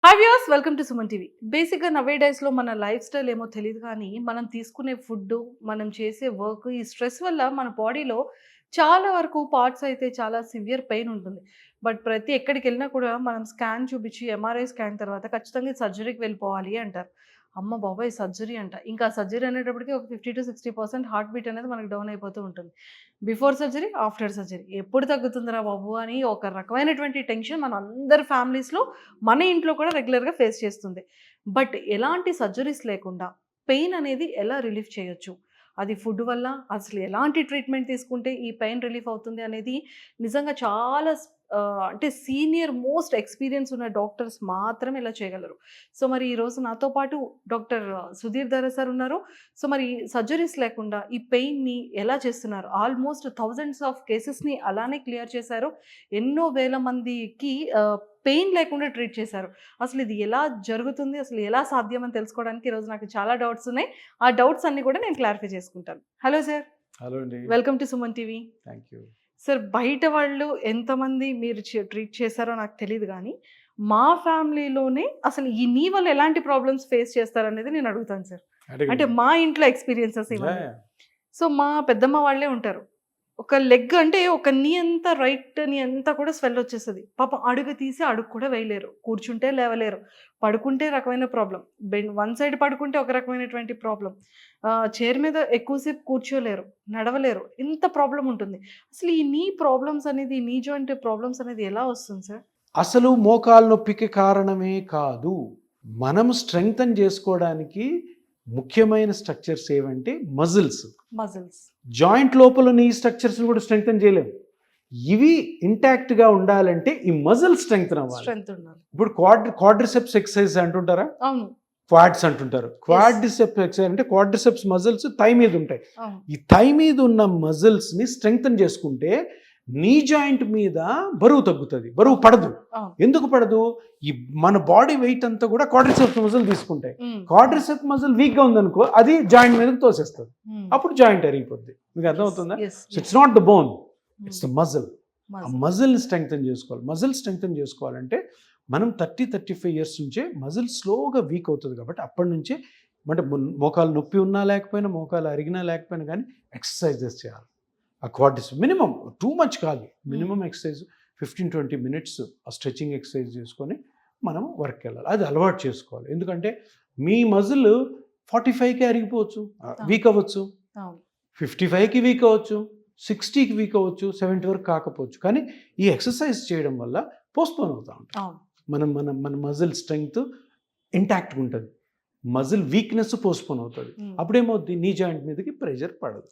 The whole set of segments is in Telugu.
Hi viewers, welcome to Suman TV. బేసిక్‌గా నవే డేస్‌లో మన లైఫ్ స్టైల్ ఏమో తెలీదు కానీ, మనం తీసుకునే ఫుడ్డు, మనం చేసే వర్క్, ఈ స్ట్రెస్ వల్ల మన బాడీలో చాలా వరకు పార్ట్స్ అయితే చాలా సివియర్ పెయిన్ ఉంటుంది. బట్ ప్రతి ఎక్కడికెళ్ళినా కూడా మనం స్కాన్ చూపించి, ఎంఆర్ఐ స్కాన్ తర్వాత ఖచ్చితంగా సర్జరీకి వెళ్ళిపోవాలి అంటారు. అమ్మ బాబోయ్! సర్జరీ అంట. ఇంకా సర్జరీ అనేటప్పటికి ఒక 50-60% హార్ట్ బీట్ అనేది మనకు డౌన్ అయిపోతూ ఉంటుంది. Before surgery, after surgery. ఎప్పుడు తగ్గుతుందిరా బాబు అని ఒక రకమైనటువంటి టెన్షన్ మన అందరి ఫ్యామిలీస్‌లో, మన ఇంట్లో కూడా రెగ్యులర్‌గా ఫేస్ చేస్తుంది. బట్ ఎలాంటి సర్జరీస్ లేకుండా పెయిన్ అనేది ఎలా రిలీఫ్ చేయొచ్చు? అది ఫుడ్ వల్ల అసలు ఎలాంటి ట్రీట్మెంట్ తీసుకుంటే ఈ పెయిన్ రిలీఫ్ అవుతుంది అనేది నిజంగా చాలా అంటే సీనియర్ మోస్ట్ ఎక్స్‌పీరియన్స్ ఉన్న డాక్టర్స్ మాత్రమే ఇలా చేయగలరు. సో, మరి ఈరోజు నాతో పాటు డాక్టర్ సుధీర్ ధర సార్ ఉన్నారు. సో, మరి సర్జరీస్ లేకుండా ఈ పెయిన్‌ని ఎలా చేస్తున్నారు? ఆల్మోస్ట్ థౌసండ్స్ ఆఫ్ కేసెస్‌ని అలానే క్లియర్ చేశారు. ఎన్నో వేల మందికి పెయిన్ లేకుండా ట్రీట్ చేశారు. అసలు ఇది ఎలా జరుగుతుంది? అసలు ఎలా సాధ్యం అని తెలుసుకోవడానికి ఈరోజు నాకు చాలా డౌట్స్ ఉన్నాయి. ఆ డౌట్స్ అన్నీ కూడా నేను క్లారిఫై చేసుకుంటాను. Hello sir. హలో అండి. Welcome to Suman TV. Thank you. Sir, బయట వాళ్ళు ఎంతమంది మీరు ట్రీట్ చేశారో నాకు తెలీదు గానీ, మా ఫ్యామిలీలోనే అసలు ఈ నీ వల్ల ఎలాంటి ప్రాబ్లమ్స్ ఫేస్ చేస్తారనేది నేను అడుగుతాను సార్. అంటే మా ఇంట్లో ఎక్స్‌పీరియన్సెస్ ఇవన్నీ. సో, మా పెద్దమ్మ వాళ్ళే ఉంటారు. ఒక లెగ్ అంటే ఒక నీ అంతా, రైట్ నీ అంతా కూడా స్వెల్ వచ్చేస్తది. పాపం అడుగు తీసి అడుగు కూడా వేయలేరు. కూర్చుంటే లేవలేరు. పడుకుంటే రకమైన ప్రాబ్లమ్. వన్ సైడ్ పడుకుంటే ఒక రకమైనటువంటి ప్రాబ్లమ్. చైర్ మీద ఎక్కువసేపు కూర్చోలేరు. నడవలేరు. ఇంత ప్రాబ్లమ్ ఉంటుంది. అసలు ఈ నీ ప్రాబ్లమ్స్ అనేది, నీ జాయింట్ ప్రాబ్లమ్స్ అనేది ఎలా వస్తుంది సార్? అసలు మోకాలు నొప్పికి కారణమే కాదు. మనం స్ట్రెంగ్తన్ చేసుకోవడానికి ముఖ్యమైన స్ట్రక్చర్స్ ఏవంటే మజిల్స్. జాయింట్ లోపల నీ స్ట్రక్చర్స్ కూడా స్ట్రెంగ్తన్ చేయలేము. ఇవి ఇంటాక్ట్గా ఉండాలంటే ఈ మజిల్ స్ట్రెంగ్తన్ అవ్వాలి. ఇప్పుడు క్వాడ్రిసెప్స్ ఎక్సర్సైజ్ అంటుంటారా? అవును. క్వాడ్స్ అంటుంటారు. క్వాడ్రిసెప్స్ ఎక్సర్సైజ్ అంటే క్వాడ్రిసెప్స్ మజిల్స్ థై మీద ఉంటాయి. ఈ థై మీద ఉన్న మజిల్స్ని స్ట్రెంగ్తన్ చేసుకుంటే నీ జాయింట్ మీద బరువు తగ్గుతుంది, బరువు పడదు. ఎందుకు పడదు? ఈ మన బాడీ వెయిట్ అంతా కూడా క్వాడ్రిసెప్స్ మజిల్ తీసుకుంటాయి. క్వాడ్రిసెప్స్ మజిల్ వీక్గా ఉందనుకో, అది జాయింట్ మీదకి తోసేస్తుంది. అప్పుడు జాయింట్ అరిగిపోద్ది. మీకు అర్థమవుతుందా? So it's not the bone, it's the muscle. ఆ మజిల్ని స్ట్రెంగ్తన్ చేసుకోవాలి. మజిల్ స్ట్రెంగ్తన్ చేసుకోవాలంటే మనం 30-35 ఇయర్స్ నుంచే మజిల్ స్లోగా వీక్ అవుతుంది. కాబట్టి అప్పటి నుంచే అంటే మోకాలు నొప్పి ఉన్నా లేకపోయినా, మోకాలు అరిగినా లేకపోయినా కానీ ఎక్సర్సైజెస్ చేయాలి. ఆ క్వాడ్రిసెప్స్ మినిమం, టూ మచ్ కాదు, మినిమం ఎక్సర్సైజ్ 15-20 మినిట్స్ ఆ స్ట్రెచింగ్ ఎక్సర్సైజ్ చేసుకొని మనం వర్క్ వెళ్ళాలి. అది అలవాటు చేసుకోవాలి. ఎందుకంటే మీ మజిల్ 45కి అరిగిపోవచ్చు, వీక్ అవ్వచ్చు, 55కి వీక్ అవ్వచ్చు, 60కి వీక్ అవ్వచ్చు, 70 వరకు కాకపోవచ్చు. కానీ ఈ ఎక్సర్సైజ్ చేయడం వల్ల పోస్ట్పోన్ అవుతూ ఉంటాం. మన మజిల్ స్ట్రెంగ్త్ ఇంటాక్ట్గా ఉంటుంది, మజిల్ వీక్నెస్ పోస్ట్పోన్ అవుతుంది. అప్పుడేమవుద్ది? నీ జాయింట్ మీదకి ప్రెషర్ పడదు.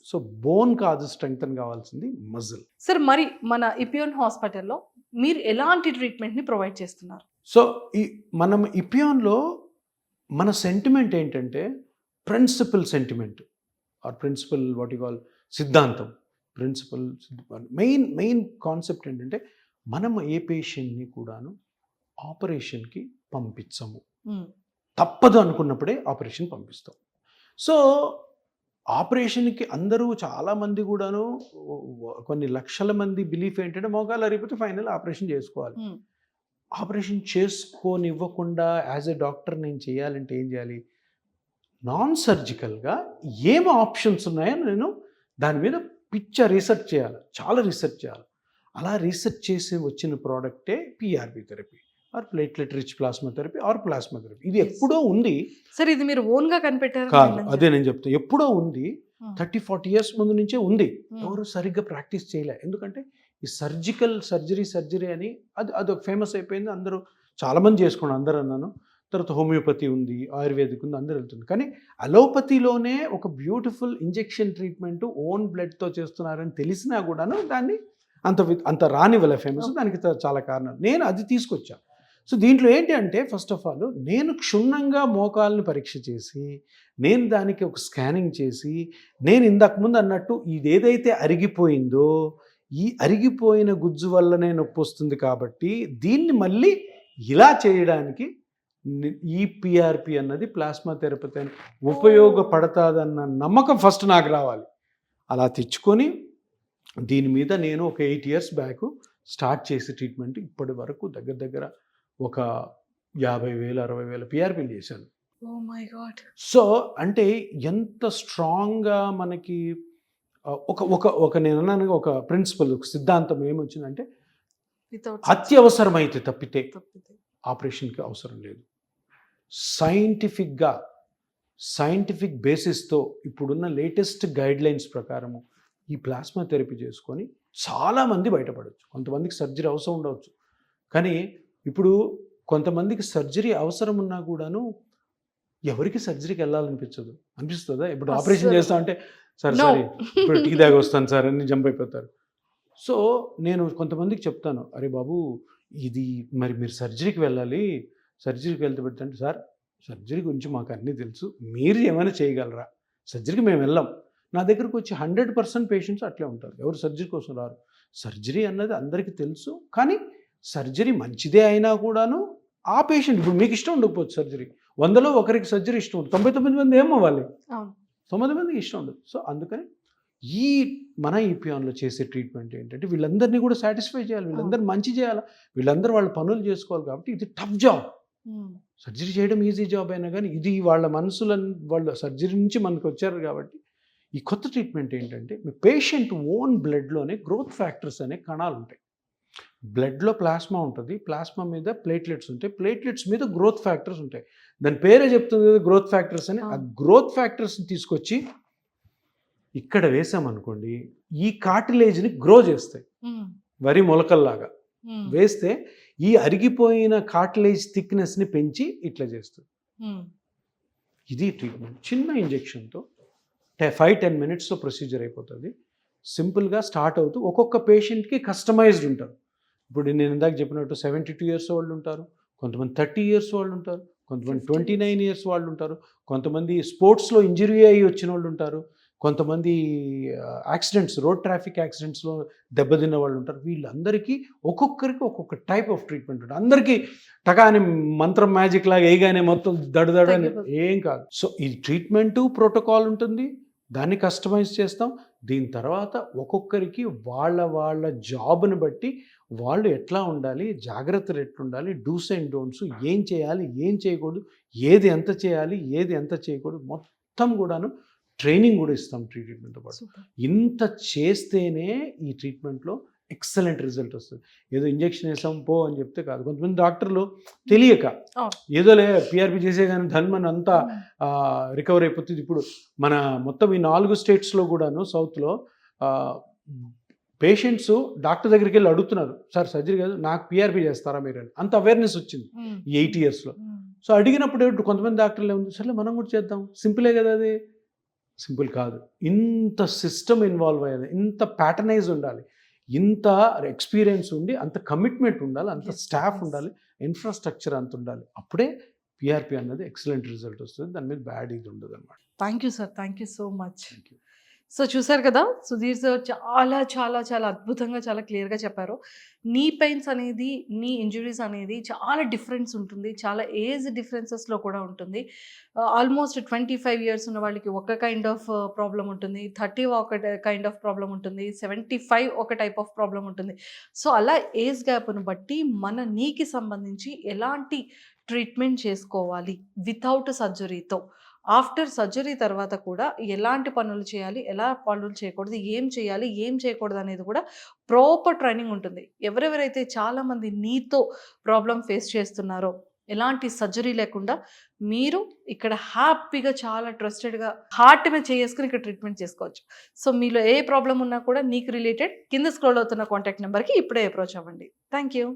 సో బోన్ కాదు స్ట్రెంగ్తన్ కావాల్సింది మజిల్. సార్, మరి మన ఇపియోన్ హాస్పిటల్లో మీరు ఎలాంటి ట్రీట్మెంట్ని ప్రొవైడ్ చేస్తున్నారు? సో మనం ఇపియోన్లో మన సెంటిమెంట్ ఏంటంటే principle sentiment or principle what you call సిద్ధాంతం. ప్రిన్సిపల్ మెయిన్ కాన్సెప్ట్ ఏంటంటే మనం ఏ పేషెంట్ని కూడాను ఆపరేషన్కి పంపించము. తప్పదు అనుకున్నప్పుడే ఆపరేషన్ పంపిస్తాం. సో ఆపరేషన్కి అందరూ చాలామంది కూడాను, కొన్ని లక్షల మంది బిలీఫ్ ఏంటంటే మోకాలు అరిగిపోతే ఫైనల్ ఆపరేషన్ చేసుకోవాలి. ఆపరేషన్ చేసుకోనివ్వకుండా యాజ్ ఎ డాక్టర్ నేను చేయాలంటే ఏం చేయాలి? నాన్ సర్జికల్గా ఏం ఆప్షన్స్ ఉన్నాయో నేను దాని మీద రీసెర్చ్ చేయాలి, చాలా రీసెర్చ్ చేయాలి. అలా రీసెర్చ్ చేసి వచ్చిన ప్రోడక్టే PRP therapy or platelet rich plasma therapy or plasma therapy. ఇది ఎప్పుడో ఉంది సార్. ఇది మీరు ఓన్గా కనిపెట్టారు కాదు, అదే నేను చెప్తాను. ఎప్పుడో ఉంది, 30-40 ఇయర్స్ ముందు నుంచే ఉంది. ఎవరు సరిగ్గా ప్రాక్టీస్ చేయలే. ఎందుకంటే ఈ సర్జరీ అని అది ఫేమస్ అయిపోయింది. అందరూ చాలామంది చేసుకున్నారు, అందరూ అన్నాను. తర్వాత హోమియోపతి ఉంది, ఆయుర్వేదిక్ ఉంది, అందరూ వెళ్తుంది. కానీ అలోపతిలోనే ఒక బ్యూటిఫుల్ ఇంజెక్షన్ ట్రీట్మెంట్ ఓన్ బ్లడ్తో చేస్తున్నారని తెలిసినా కూడాను దాన్ని అంత రానివ్వలే ఫేమస్. దానికి చాలా కారణాలు. నేను అది తీసుకొచ్చా. సో దీంట్లో ఏంటి అంటే, ఫస్ట్ ఆఫ్ ఆల్ నేను క్షుణ్ణంగా మోకాల్ని పరీక్ష చేసి, నేను దానికి ఒక స్కానింగ్ చేసి, నేను ఇంతకుముందు అన్నట్టు ఇదేదైతే అరిగిపోయిందో ఈ అరిగిపోయిన గుజ్జు వల్లనే నొప్పి వస్తుంది కాబట్టి దీన్ని మళ్ళీ ఇలా చేయడానికి ఈ పిఆర్పి అన్నది ప్లాస్మా థెరపీ అని ఉపయోగపడతాదన్న నమ్మకం ఫస్ట్ నాకు రావాలి. అలా తెచ్చుకొని దీని మీద నేను ఒక 8 ఇయర్స్ బ్యాక్ స్టార్ట్ చేసి ట్రీట్మెంట్ ఇప్పటి వరకు దగ్గర ఒక 50,000 60,000 పిఆర్పీలు చేశాను. Oh my God. సో అంటే ఎంత స్ట్రాంగ్గా మనకి ఒక ఒక ఒక నేను అన్నాను ఒక ప్రిన్సిపల్, ఒక సిద్ధాంతం ఏమొచ్చిందంటే, వితౌట్ అత్యవసరమైతే తప్పితే ఆపరేషన్కి అవసరం లేదు. సైంటిఫిక్ బేసిస్తో ఇప్పుడున్న లేటెస్ట్ గైడ్లైన్స్ ప్రకారము ఈ ప్లాస్మా థెరపీ చేసుకొని చాలామంది బయటపడవచ్చు. కొంతమందికి సర్జరీ అవసరం ఉండవచ్చు, కానీ ఇప్పుడు కొంతమందికి సర్జరీ అవసరం ఉన్నా కూడాను ఎవరికి సర్జరీకి అనిపిస్తుందా? ఇప్పుడు ఆపరేషన్ చేస్తా అంటే సార్ ఇప్పుడు టీ దాగి వస్తాను సార్ అని జంప్ అయిపోతారు. సో నేను కొంతమందికి చెప్తాను, అరే బాబు ఇది మరి మీరు సర్జరీకి వెళ్ళాలి, సర్జరీకి వెళ్తే పెడతాంటే, సార్ సర్జరీ గురించి మాకు అన్నీ తెలుసు, మీరు ఏమైనా చేయగలరా, సర్జరీకి మేము వెళ్ళాం. నా దగ్గరకు వచ్చి 100% పేషెంట్స్ అట్లే ఉంటారు, ఎవరు సర్జరీ కోసం రారు. సర్జరీ అన్నది అందరికీ తెలుసు, కానీ సర్జరీ మంచిదే అయినా కూడాను ఆ పేషెంట్, ఇప్పుడు మీకు ఇష్టం ఉండకపోవచ్చు సర్జరీ, 100లో ఒకరికి సర్జరీ ఇష్టం ఉంటుంది, 99 మంది ఏమవ్వాలి, 9 మందికి ఇష్టం ఉండదు. సో అందుకని మన ఈపియాన్లో చేసే ట్రీట్మెంట్ ఏంటంటే వీళ్ళందరినీ కూడా సాటిస్ఫై చేయాలి, వీళ్ళందరూ మంచి చేయాలి, వీళ్ళందరూ వాళ్ళ పనులు చేసుకోవాలి. కాబట్టి ఇది టఫ్ జాబ్. సర్జరీ చేయడం ఈజీ జాబ్ అయినా కానీ ఇది వాళ్ళ వాళ్ళ సర్జరీ నుంచి మనకు వచ్చారు. కాబట్టి ఈ కొత్త ట్రీట్మెంట్ ఏంటంటే, మీ పేషెంట్ ఓన్ బ్లడ్లోనే గ్రోత్ ఫ్యాక్టర్స్ అనే కణాలు ఉంటాయి. బ్లడ్లో ప్లాస్మా ఉంటుంది, ప్లాస్మా మీద ప్లేట్లెట్స్ ఉంటాయి, ప్లేట్లెట్స్ మీద గ్రోత్ ఫ్యాక్టర్స్ ఉంటాయి. దాని పేరే చెప్తుంది కదా గ్రోత్ ఫ్యాక్టర్స్ అని. ఆ గ్రోత్ ఫ్యాక్టర్స్ని తీసుకొచ్చి ఇక్కడ వేసామనుకోండి, ఈ కార్టిలేజ్ని గ్రో చేస్తాయి, వరి మొలకల్లాగా వేస్తే ఈ అరిగిపోయిన కార్టిలేజ్ థిక్నెస్ని పెంచి ఇట్లా చేస్తుంది. ఇది ట్రీట్మెంట్. చిన్న ఇంజెక్షన్తో 5-10 మినిట్స్లో ప్రొసీజర్ అయిపోతుంది. సింపుల్గా స్టార్ట్ అవుతూ ఒక్కొక్క పేషెంట్కి కస్టమైజ్డ్ ఉంటారు. ఇప్పుడు నేను ఇందాక చెప్పినట్టు 72 ఇయర్స్ వాళ్ళు ఉంటారు, కొంతమంది 30 ఇయర్స్ వాళ్ళు ఉంటారు, కొంతమంది 29 ఇయర్స్ వాళ్ళు ఉంటారు, కొంతమంది స్పోర్ట్స్లో ఇంజరీ అయ్యి వచ్చిన వాళ్ళు ఉంటారు, కొంతమంది యాక్సిడెంట్స్, రోడ్ ట్రాఫిక్ యాక్సిడెంట్స్లో దెబ్బతిన్న వాళ్ళు ఉంటారు. వీళ్ళందరికీ ఒక్కొక్కరికి ఒక్కొక్క టైప్ ఆఫ్ ట్రీట్మెంట్ ఉంటుంది. అందరికీ టకాని మంత్రం మ్యాజిక్ లాగా వేయగానే మొత్తం దడదడని ఏం కాదు. సో ఈ ట్రీట్మెంటు ప్రోటోకాల్ ఉంటుంది, దాన్ని కస్టమైజ్ చేస్తాం. దీని తర్వాత ఒక్కొక్కరికి వాళ్ళ జాబ్ని బట్టి వాళ్ళు ఎట్లా ఉండాలి, జాగ్రత్తలు ఎట్లుండాలి, డూస్ అండ్ డోంట్స్, ఏం చేయాలి, ఏం చేయకూడదు, ఏది ఎంత చేయాలి, ఏది ఎంత చేయకూడదు, మొత్తం కూడాను ట్రైనింగ్ కూడా ఇస్తాం ట్రీట్మెంట్తో పాటు. ఇంత చేస్తేనే ఈ ట్రీట్మెంట్లో ఎక్సలెంట్ రిజల్ట్ వస్తుంది. ఏదో ఇంజెక్షన్ వేసాం పో అని చెప్తే కాదు. కొంతమంది డాక్టర్లు తెలియక ఏదోలే పిఆర్పి చేసే కానీ ధన్మన్ అంతా రికవర్ అయిపోతుంది. ఇప్పుడు మన మొత్తం ఈ 4 స్టేట్స్లో కూడాను సౌత్లో పేషెంట్స్ డాక్టర్ దగ్గరికి వెళ్ళి అడుగుతున్నారు, సార్ సర్జరీ కాదు నాకు పిఆర్పి చేస్తారా మీరు అని. అంత అవేర్నెస్ వచ్చింది ఈ 8 ఇయర్స్లో. సో అడిగినప్పుడు కొంతమంది డాక్టర్లు ఏముంది, సర్లే మనం కూడా చేద్దాం, సింపులే కదా. అది సింపుల్ కాదు, ఇంత సిస్టమ్ ఇన్వాల్వ్ అయ్యేది, ఇంత ప్యాటర్నైజ్ ఉండాలి, ఇంత ఎక్స్పీరియన్స్ ఉండి, అంత కమిట్మెంట్ ఉండాలి, అంత స్టాఫ్ ఉండాలి, ఇన్ఫ్రాస్ట్రక్చర్ అంత ఉండాలి. అప్పుడే పిఆర్పి అన్నది ఎక్సలెంట్ రిజల్ట్ వస్తుంది. దాని మీద బ్యాడ్ ఇది ఉండదు అనమాట. Thank you sir, thank you so much. So చూసారు కదా, సుధీర్ సార్ చాలా చాలా చాలా అద్భుతంగా, చాలా క్లియర్గా చెప్పారు. నీ పెయిన్స్ అనేది, నీ ఇంజురీస్ అనేది చాలా డిఫరెన్స్ ఉంటుంది, చాలా ఏజ్ డిఫరెన్సెస్లో కూడా ఉంటుంది. ఆల్మోస్ట్ 25 ఇయర్స్ ఉన్న వాళ్ళకి ఒక కైండ్ ఆఫ్ ప్రాబ్లం ఉంటుంది, 30 ఒక కైండ్ ఆఫ్ ప్రాబ్లం ఉంటుంది, 75 ఒక టైప్ ఆఫ్ ప్రాబ్లం ఉంటుంది. సో అలా ఏజ్ గ్యాప్ను బట్టి మన నీకి సంబంధించి ఎలాంటి ట్రీట్మెంట్ చేసుకోవాలి వితౌట్ సర్జరీతో, ఆఫ్టర్ సర్జరీ తర్వాత కూడా ఎలాంటి పనులు చేయాలి, ఎలా పనులు చేయకూడదు, ఏం చేయాలి, ఏం చేయకూడదు అనేది కూడా ప్రాపర్ ట్రైనింగ్ ఉంటుంది. ఎవరెవరైతే చాలామంది నీతో ప్రాబ్లం ఫేస్ చేస్తున్నారో, ఎలాంటి సర్జరీ లేకుండా మీరు ఇక్కడ హ్యాపీగా చాలా ట్రస్టెడ్గా హార్ట్ మీద చేసుకుని ఇక్కడ ట్రీట్మెంట్ చేసుకోవచ్చు. సో మీలో ఏ ప్రాబ్లం ఉన్నా కూడా నీకు రిలేటెడ్ కింద స్క్రోల్ అవుతున్న కాంటాక్ట్ నెంబర్కి ఇప్పుడే అప్రోచ్ అవ్వండి. Thank you.